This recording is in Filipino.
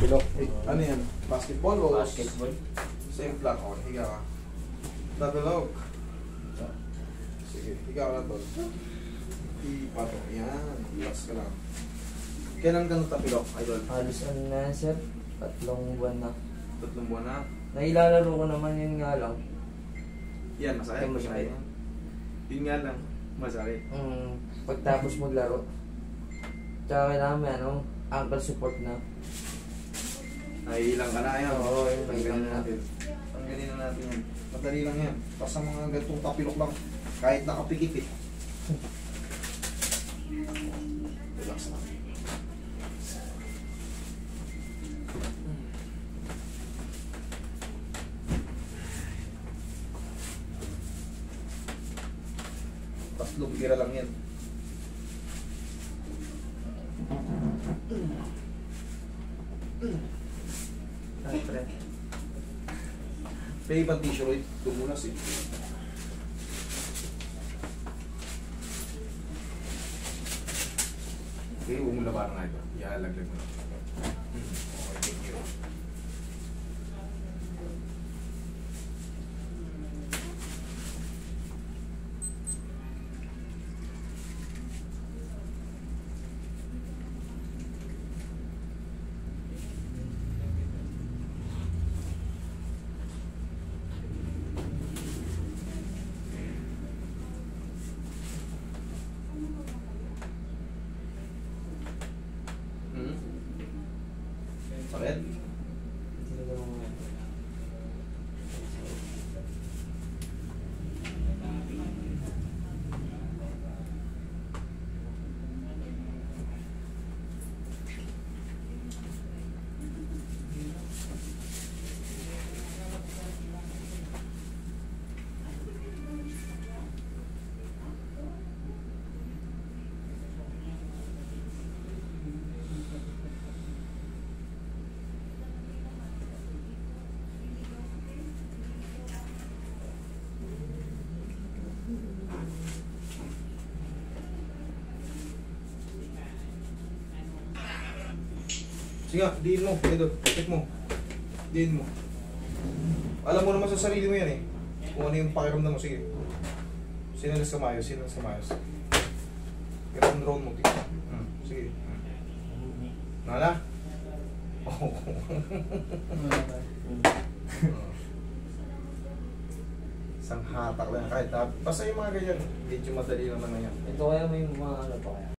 tapilok. Ano yan? Basketball o? Basketball. Same lang. O, higa ka. Tapilok. Sige, higa ka lang tol. Ipatok. Yan. Relax ka lang. Kailan ka natapilok, idol? Halos ano na yan, sir? 3 buwan na. 3 buwan na. Nailalaro ko naman yun nga lang. Yan, masakit. Masakit. Yun nga lang. Masakit. Pagtapos maglaro. Tsaka kailangan may ankle support na. Naiilang ka na yan. Oo, yun. Tanggalin na natin. Tanggalin na natin yan. Madali lang yan. Basta mga ganitong tapilok lang. Kahit nakapikit eh. Relax lang. Tatlong tira lang yan. Ay, pre. May ibang tissue rin. Dumunas eh. Okay, huwag mo labanan nga ito. Iaalaglag mo na. Okay, thank you. Sakit? Sige, diin mo. Ito, check mo. Diin mo. Alam mo naman sa sarili mo yan eh. Kung ano yung pakiramdam mo. Sige. Sinalas kamayos, sinalas kamayos. Drone mo. Sige. Nala? Oh. Isang hatak lang. Kahit basta yung mga ganyan. Medyo madali naman na yan. Ito kaya may mga ano pa kaya?